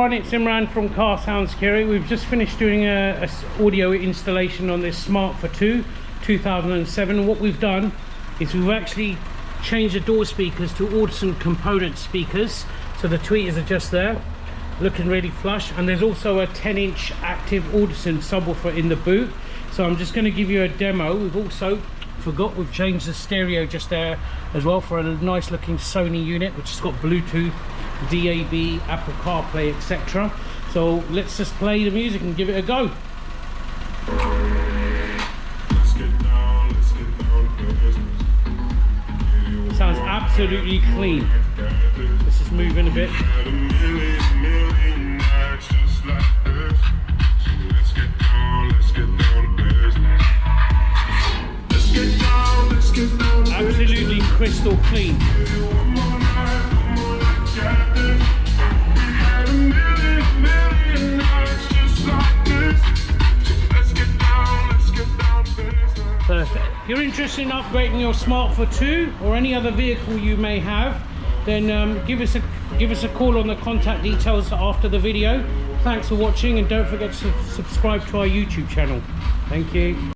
everyone, it's Imran from Car Sound Security. We've just finished doing a audio installation on this Smart for 2 2007. What we've done is we've actually changed the door speakers to Audison component speakers, so the tweeters are just there looking really flush, and there's also a 10-inch active Audison subwoofer in the boot. So I'm just going to give you a demo. We've changed the stereo just there as well for a nice looking Sony unit, which has got Bluetooth, DAB, Apple CarPlay, etc. So let's just play the music and give it a go. Sounds absolutely clean. This is moving a bit. Absolutely crystal clean. Perfect. If you're interested in upgrading your Smart for 2 or any other vehicle you may have, then give us a call on the contact details after the video. Thanks for watching, and don't forget to subscribe to our YouTube channel. Thank you.